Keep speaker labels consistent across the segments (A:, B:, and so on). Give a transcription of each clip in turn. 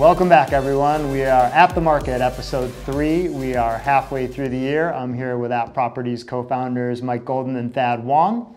A: Welcome back, everyone. We are at the market, episode 3. We are halfway through the year. I'm here with App Properties co-founders Mike Golden and Thad Wong.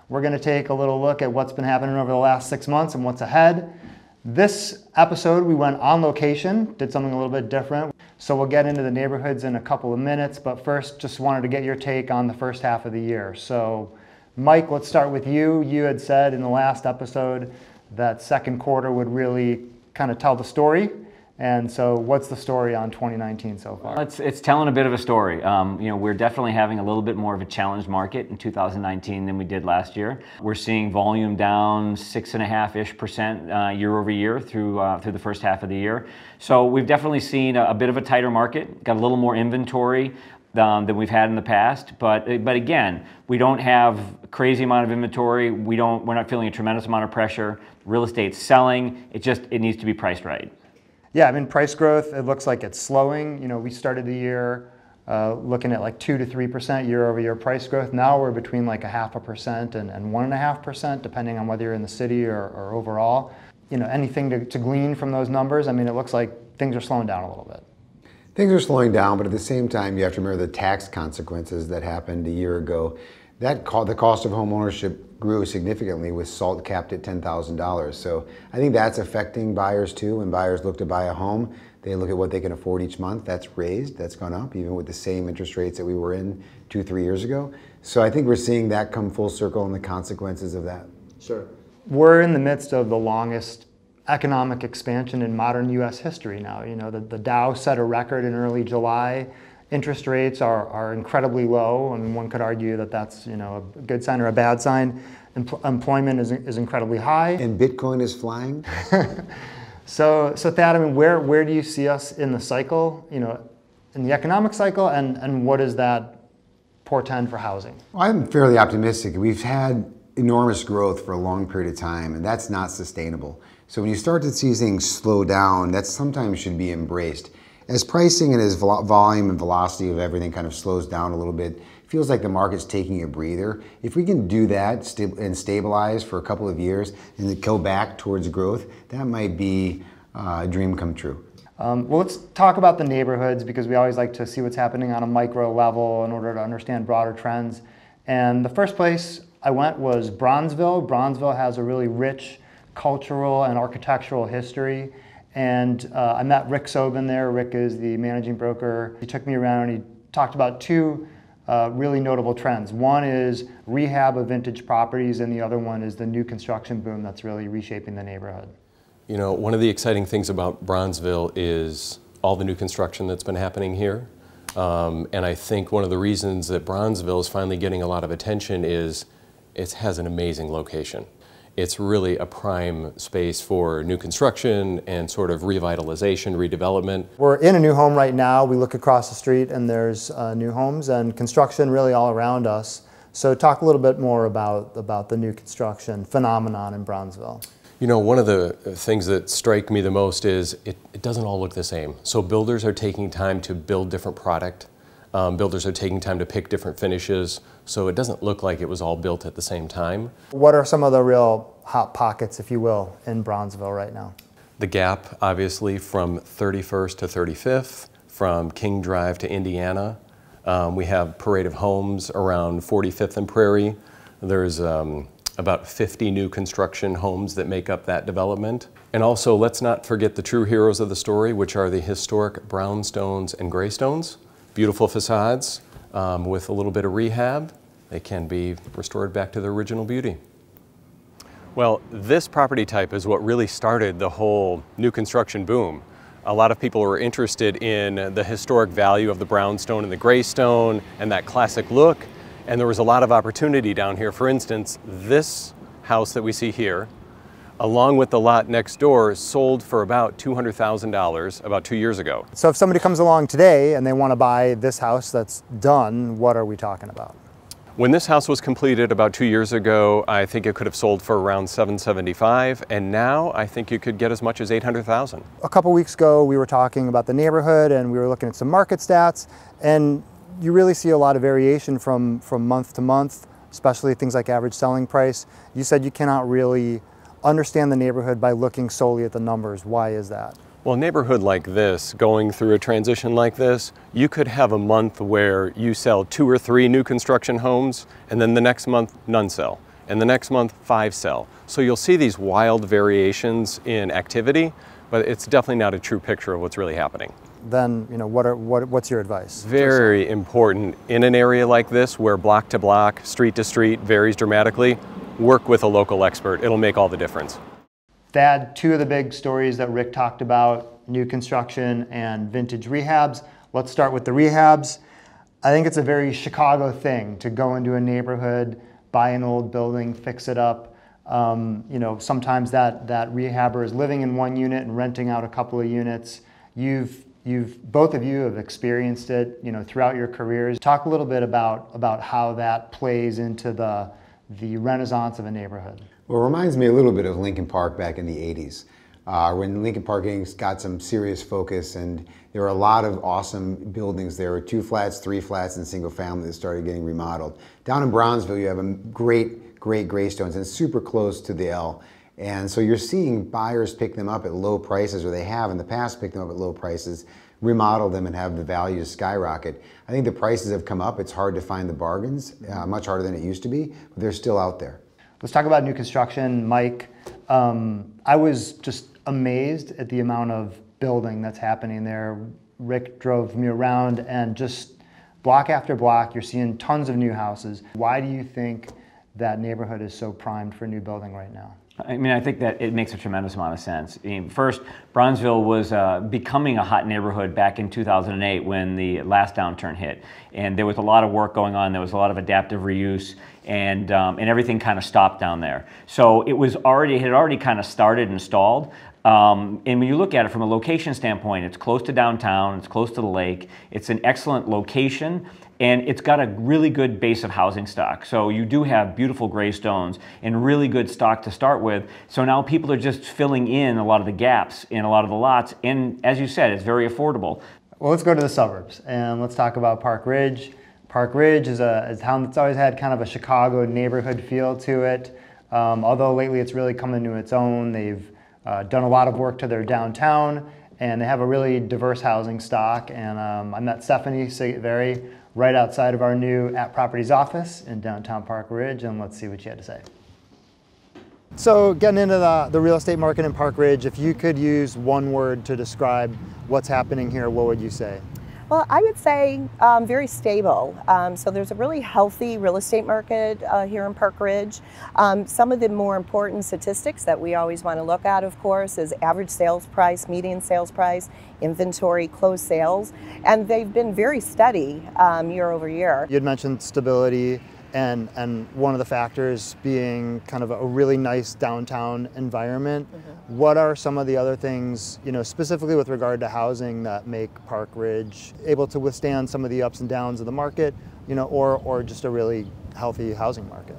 A: We're going to take a little look at what's been happening over the last 6 months and what's ahead. This episode, we went on location, did something a little bit different. So we'll get into the neighborhoods in a couple of minutes, but first, just wanted to get your take on the first half of the year. So, Mike, let's start with you. You had said in the last episode that second quarter would really kind of tell the story. And so what's the story on 2019 so far?
B: It's telling a bit of a story. We're definitely having a little bit more of a challenged market in 2019 than we did last year. We're seeing volume down 6.5% year over year through the first half of the year. So we've definitely seen a bit of a tighter market, got a little more inventory than we've had in the past, but again, we don't have a crazy amount of inventory. We're not feeling a tremendous amount of pressure. Real estate's selling. It needs to be priced right.
A: Yeah, I mean, price growth, it looks like it's slowing. You know, we started the year looking at like 2 to 3% year over year price growth. Now we're between like 0.5% and 1.5%, depending on whether you're in the city or overall. You know, anything to glean from those numbers? I mean, it looks like things are slowing down a little bit.
C: Things are slowing down, but at the same time, you have to remember the tax consequences that happened a year ago. The cost of home ownership grew significantly with SALT capped at $10,000. So I think that's affecting buyers too. When buyers look to buy a home, they look at what they can afford each month. That's raised, that's gone up, even with the same interest rates that we were in 2-3 years ago. So I think we're seeing that come full circle and the consequences of that.
A: Sure. We're in the midst of the longest economic expansion in modern U.S. history now. You know, the Dow set a record in early July. Interest rates are incredibly low, and one could argue that that's, you know, a good sign or a bad sign. Employment is incredibly high.
C: And Bitcoin is flying.
A: So Thad, I mean, where do you see us in the cycle, you know, in the economic cycle, and what does that portend for housing?
C: Well, I'm fairly optimistic. We've had enormous growth for a long period of time, and that's not sustainable. So when you start to see things slow down, that sometimes should be embraced. As pricing and as volume and velocity of everything kind of slows down a little bit, it feels like the market's taking a breather. If we can do that and stabilize for a couple of years and then go back towards growth, that might be a dream come true.
A: Well, let's talk about the neighborhoods, because we always like to see what's happening on a micro level in order to understand broader trends. And the first place I went was Bronzeville. Bronzeville has a really rich cultural and architectural history. And I met Rick Sobin there. Rick is the managing broker. He took me around and he talked about two really notable trends. One is rehab of vintage properties, and the other one is the new construction boom that's really reshaping the neighborhood.
D: You know, one of the exciting things about Bronzeville is all the new construction that's been happening here. And I think one of the reasons that Bronzeville is finally getting a lot of attention is it has an amazing location. It's really a prime space for new construction and sort of revitalization, redevelopment.
A: We're in a new home right now. We look across the street and there's new homes and construction really all around us. So talk a little bit more about the new construction phenomenon in Bronzeville.
D: You know, one of the things that strike me the most is it doesn't all look the same. So builders are taking time to build different product. Builders are taking time to pick different finishes, so it doesn't look like it was all built at the same time.
A: What are some of the real hot pockets, if you will, in Bronzeville right now?
D: The Gap, obviously, from 31st to 35th, from King Drive to Indiana. We have Parade of Homes around 45th and Prairie. There's about 50 new construction homes that make up that development. And also, let's not forget the true heroes of the story, which are the historic brownstones and graystones. Beautiful facades with a little bit of rehab. They can be restored back to their original beauty. Well, this property type is what really started the whole new construction boom. A lot of people were interested in the historic value of the brownstone and the graystone and that classic look, and there was a lot of opportunity down here. For instance, this house that we see here, along with the lot next door, sold for about $200,000 about 2 years ago.
A: So if somebody comes along today and they want to buy this house that's done, what are we talking about?
D: When this house was completed about 2 years ago, I think it could have sold for around $775,000, and now I think you could get as much as $800,000.
A: A couple weeks ago, we were talking about the neighborhood and we were looking at some market stats, and you really see a lot of variation from month to month, especially things like average selling price. You said you cannot really understand the neighborhood by looking solely at the numbers. Why is that?
D: Well, a neighborhood like this, going through a transition like this, you could have a month where you sell 2 or 3 new construction homes, and then the next month, none sell. And the next month, 5 sell. So you'll see these wild variations in activity, but it's definitely not a true picture of what's really happening.
A: Then, what's your advice?
D: Very important in an area like this where block to block, street to street varies dramatically, work with a local expert. It'll make all the difference.
A: Thad, 2 of the big stories that Rick talked about, new construction and vintage rehabs. Let's start with the rehabs. I think it's a very Chicago thing to go into a neighborhood, buy an old building, fix it up. Sometimes that rehabber is living in one unit and renting out a couple of units. Both of you have experienced it, throughout your careers. Talk a little bit about how that plays into the renaissance of a neighborhood.
C: Well, it reminds me a little bit of Lincoln Park back in the 80s, when Lincoln Park got some serious focus, and there were a lot of awesome buildings. There were 2 flats, 3 flats, and single family that started getting remodeled. Down in Bronzeville, you have a great graystones, and super close to the L. And so you're seeing buyers pick them up at low prices, or they have in the past picked them up at low prices, remodel them, and have the values skyrocket. I think the prices have come up. It's hard to find the bargains, much harder than it used to be, but they're still out there.
A: Let's talk about new construction. Mike, I was just amazed at the amount of building that's happening there. Rick drove me around, and just block after block, you're seeing tons of new houses. Why do you think that neighborhood is so primed for new building right now?
B: I mean, I think that it makes a tremendous amount of sense. First, Bronzeville was becoming a hot neighborhood back in 2008 when the last downturn hit. And there was a lot of work going on. There was a lot of adaptive reuse, and everything kind of stopped down there. So it had already kind of started and stalled. And when you look at it from a location standpoint, it's close to downtown, it's close to the lake, it's an excellent location, and it's got a really good base of housing stock. So you do have beautiful gray stones and really good stock to start with. So now people are just filling in a lot of the gaps in a lot of the lots. And as you said, it's very affordable.
A: Well, let's go to the suburbs, and let's talk about Park Ridge. Park Ridge is a town that's always had kind of a Chicago neighborhood feel to it. Although lately it's really come into its own. They've done a lot of work to their downtown, and they have a really diverse housing stock. And I met Stephanie Very right outside of our new At Properties office in downtown Park Ridge, and let's see what she had to say. So getting into the real estate market in Park Ridge, if you could use one word to describe what's happening here, what would you say?
E: Well, I would say very stable. So there's a really healthy real estate market here in Park Ridge. Some of the more important statistics that we always want to look at, of course, is average sales price, median sales price, inventory, closed sales, and they've been very steady year over year.
A: You had mentioned stability, and one of the factors being kind of a really nice downtown environment. Mm-hmm. What are some of the other things, specifically with regard to housing, that make Park Ridge able to withstand some of the ups and downs of the market, or just a really healthy housing market?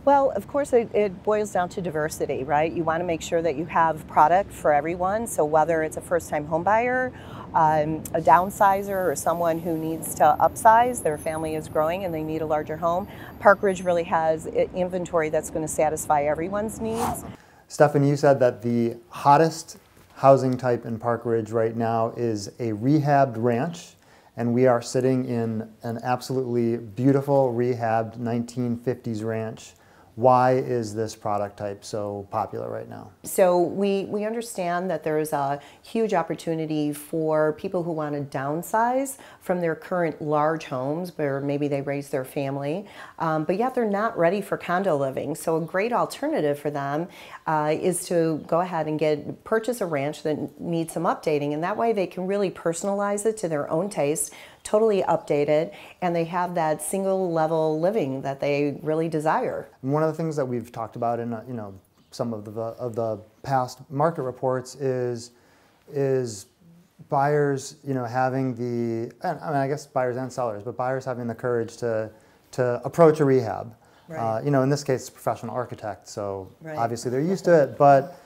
E: Well, of course, it boils down to diversity, right? You want to make sure that you have product for everyone. So whether it's a first-time home buyer, a downsizer, or someone who needs to upsize, their family is growing and they need a larger home, Park Ridge really has inventory that's going to satisfy everyone's needs.
A: Stephanie, you said that the hottest housing type in Park Ridge right now is a rehabbed ranch, and we are sitting in an absolutely beautiful rehabbed 1950s ranch. Why is this product type so popular right now?
E: So we understand that there's a huge opportunity for people who want to downsize from their current large homes where maybe they raise their family, but yet they're not ready for condo living. So a great alternative for them is to go ahead and purchase a ranch that needs some updating, and that way they can really personalize it to their own taste, totally updated, and they have that single level living that they really desire.
A: One of the things that we've talked about in some of the past market reports is buyers having I guess buyers and sellers, but buyers having the courage to approach a rehab. Right. In this case, it's a professional architect, so right. Obviously they're used to it, but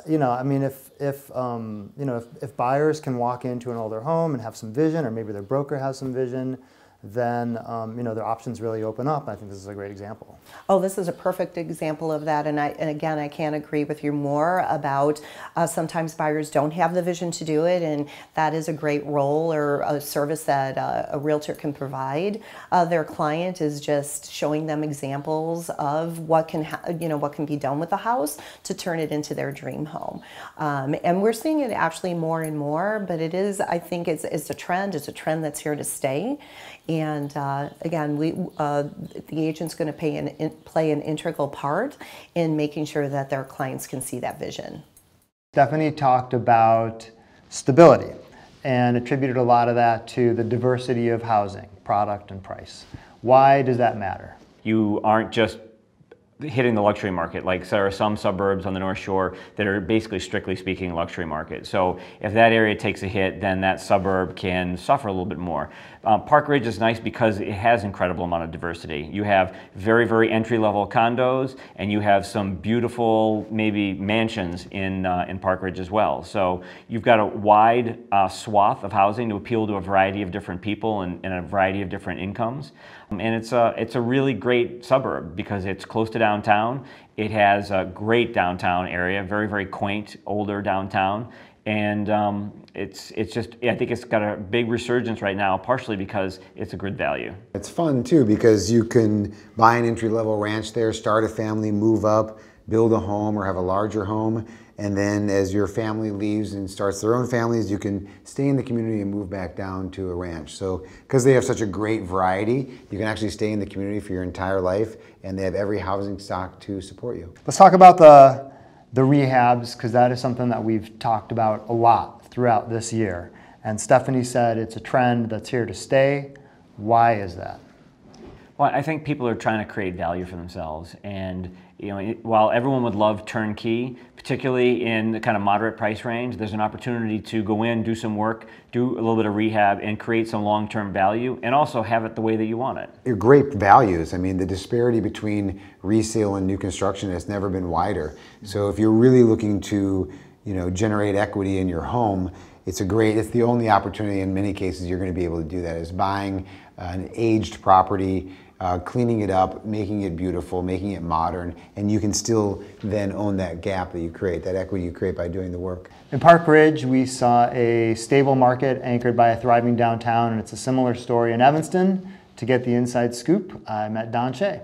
A: if buyers can walk into an older home and have some vision, or maybe their broker has some vision, then their options really open up. I think this is a great example.
E: Oh, this is a perfect example of that. And again, I can't agree with you more about sometimes buyers don't have the vision to do it, and that is a great role or a service that a realtor can provide. Their client is just showing them examples of what can what can be done with the house to turn it into their dream home. And we're seeing it actually more and more, but I think it's a trend. It's a trend that's here to stay. And again, the agent's going to play an integral part in making sure that their clients can see that vision.
A: Stephanie talked about stability and attributed a lot of that to the diversity of housing, product and price. Why does that matter?
B: You aren't just hitting the luxury market. Like there are some suburbs on the North Shore that are basically, strictly speaking, luxury market. So if that area takes a hit, then that suburb can suffer a little bit more. Park Ridge is nice because it has incredible amount of diversity. You have very, very entry-level condos, and you have some beautiful, maybe mansions in Park Ridge as well. So you've got a wide swath of housing to appeal to a variety of different people and a variety of different incomes. And it's a really great suburb because it's close to downtown. It has a great downtown area, very, very quaint, older downtown. And it's just, I think it's got a big resurgence right now, partially because it's a good value.
C: It's fun too because you can buy an entry-level ranch there, start a family, move up, build a home or have a larger home, and then as your family leaves and starts their own families, you can stay in the community and move back down to a ranch. So because they have such a great variety, you can actually stay in the community for your entire life, and they have every housing stock to support you.
A: Let's talk about the rehabs, because that is something that we've talked about a lot throughout this year. And Stephanie said it's a trend that's here to stay. Why is that?
B: Well, I think people are trying to create value for themselves, and while everyone would love turnkey, particularly in the kind of moderate price range, there's an opportunity to go in, do some work, do a little bit of rehab, and create some long-term value, and also have it the way that you want it.
C: Great values. I mean, the disparity between resale and new construction has never been wider. So if you're really looking to, generate equity in your home, it's the only opportunity in many cases you're going to be able to do that, is buying an aged property, cleaning it up, making it beautiful, making it modern, and you can still then own that gap that you create, that equity you create by doing the work.
A: In Park Ridge, we saw a stable market anchored by a thriving downtown, and it's a similar story in Evanston. To get the inside scoop, I met Don Shea.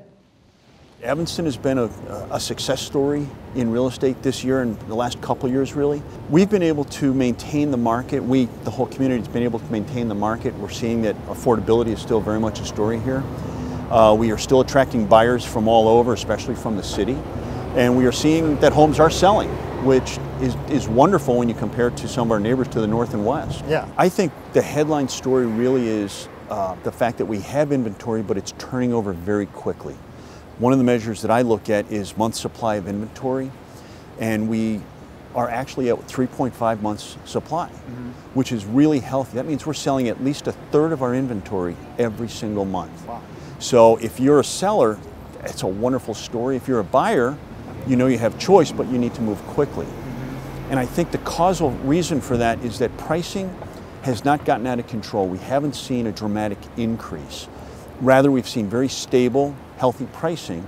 F: Evanston has been a success story in real estate this year and the last couple of years, really. We've been able to maintain the market. The whole community has been able to maintain the market. We're seeing that affordability is still very much a story here. We are still attracting buyers from all over, especially from the city. And we are seeing that homes are selling, which is wonderful when you compare it to some of our neighbors to the north and west.
A: Yeah.
F: I think the headline story really is the fact that we have inventory, but it's turning over very quickly. One of the measures that I look at is month supply of inventory, and we are actually at 3.5 months supply, which is really healthy. That means we're selling at least a third of our inventory every single month.
A: Wow.
F: So if you're a seller, it's a wonderful story. If you're a buyer, you have choice, but you need to move quickly. And I think the causal reason for that is that pricing has not gotten out of control. We haven't seen a dramatic increase. Rather, we've seen very stable, healthy pricing.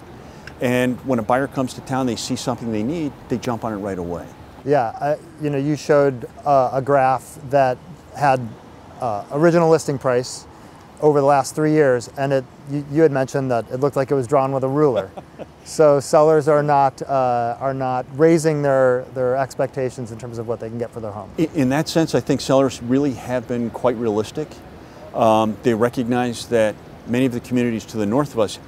F: And when a buyer comes to town, they see something they need, they jump on it right away.
A: Yeah, you showed a graph that had original listing price over the last 3 years, and you had mentioned that it looked like it was drawn with a ruler. So sellers are not raising their expectations in terms of what they can get for their home.
F: In that sense, I think sellers really have been quite realistic. They recognize that many of the communities to the north of us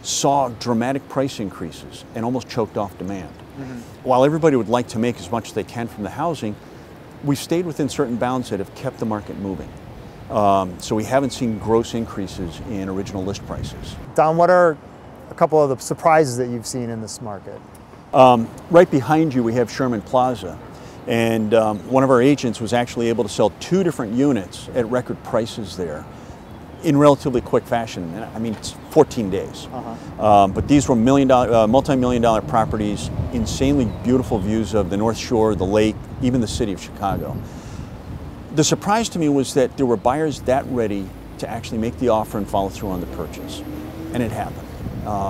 F: saw dramatic price increases and almost choked off demand. While everybody would like to make as much as they can from the housing, we've stayed within certain bounds that have kept the market moving. So we haven't seen gross increases in original list prices.
A: Don, what are a couple of the surprises that you've seen in this market?
F: Right behind you we have Sherman Plaza, and one of our agents was actually able to sell 2 different units at record prices there in relatively quick fashion. I mean, it's 14 days. But these were multi-million-dollar properties, insanely beautiful views of the North Shore, the lake, even the city of Chicago. The surprise to me was that there were buyers that ready to actually make the offer and follow through on the purchase. And it happened.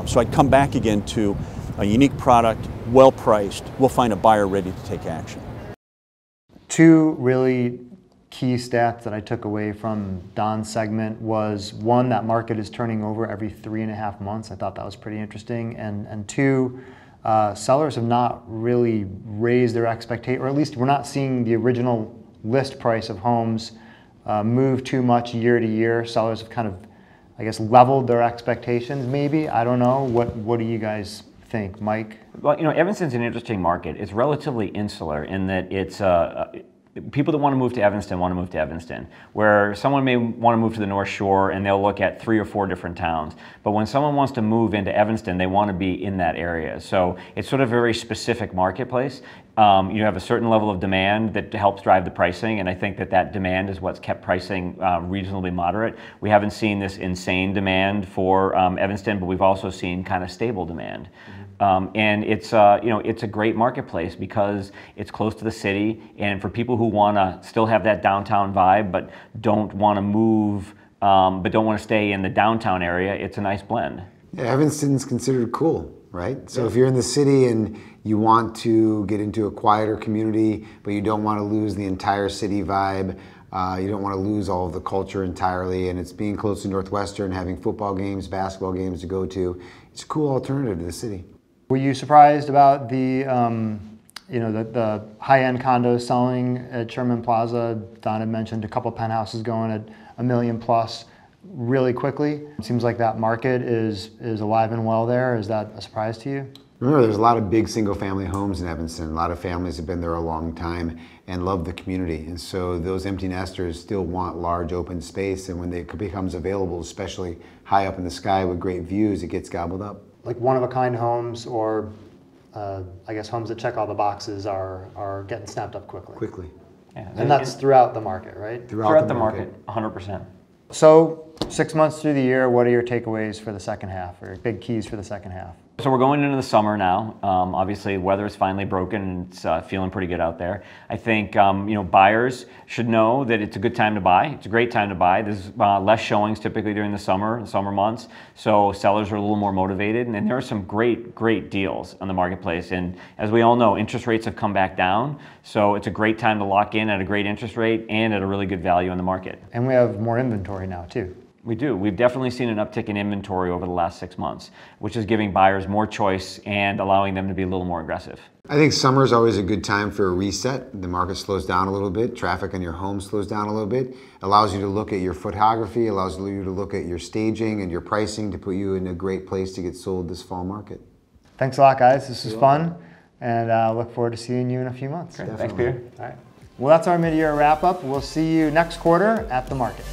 F: So I'd come back again to a unique product, well priced. We'll find a buyer ready to take action.
A: Two really key stats that I took away from Don's segment was, one, that market is turning over every 3.5 months. I thought that was pretty interesting. And two, sellers have not really raised their expectation, or at least we're not seeing the original list price of homes move too much year to year. Sellers have kind of, I guess, leveled their expectations maybe. I don't know. What do you guys think, Mike?
B: Well, you know, Evanston's an interesting market. It's relatively insular in that it's people that want to move to Evanston want to move to Evanston, where someone may want to move to the North Shore and they'll look at 3 or 4 different towns. But when someone wants to move into Evanston, they want to be in that area. So it's sort of a very specific marketplace. You have a certain level of demand that helps drive the pricing, and I think that demand is what's kept pricing reasonably moderate. We haven't seen this insane demand for Evanston, but we've also seen kind of stable demand. And it's it's a great marketplace because it's close to the city, and for people who want to still have that downtown vibe but don't want to move, but don't want to stay in the downtown area, it's a nice blend.
C: Yeah, Evanston's considered cool, right? So if you're in the city and you want to get into a quieter community, but you don't want to lose the entire city vibe, you don't want to lose all of the culture entirely, and it's being close to Northwestern, having football games, basketball games to go to, it's a cool alternative to the city.
A: Were you surprised about the the high-end condos selling at Sherman Plaza? Don had mentioned a couple penthouses going at $1 million plus really quickly. It seems like that market is alive and well there. Is that a surprise to you?
C: Remember, there's a lot of big single-family homes in Evanston. A lot of families have been there a long time and love the community. And so those empty nesters still want large open space, and when it becomes available, especially high up in the sky with great views, it gets gobbled up.
A: Like one-of-a-kind homes, or I guess homes that check all the boxes are getting snapped up quickly.
B: Yeah,
A: and that's throughout the market, right?
B: Throughout the market, 100%.
A: So 6 months through the year, what are your takeaways for the second half, or your big keys for the second half?
B: So we're going into the summer now. Obviously, weather is finally broken, and it's feeling pretty good out there. I think buyers should know that it's a good time to buy. It's a great time to buy. There's less showings typically during the summer months, so sellers are a little more motivated, and there are some great deals on the marketplace. And as we all know, interest rates have come back down, so it's a great time to lock in at a great interest rate and at a really good value in the market.
A: And we have more inventory now too.
B: We do. We've definitely seen an uptick in inventory over the last 6 months, which is giving buyers more choice and allowing them to be a little more aggressive.
C: I think summer is always a good time for a reset. The market slows down a little bit. Traffic in your home slows down a little bit. Allows you to look at your photography, allows you to look at your staging and your pricing to put you in a great place to get sold this fall market.
A: Thanks a lot, guys. This was fun, and I look forward to seeing you in a few months.
B: Great. Thanks, Peter.
A: All right. Well, that's our mid-year wrap-up. We'll see you next quarter at the market.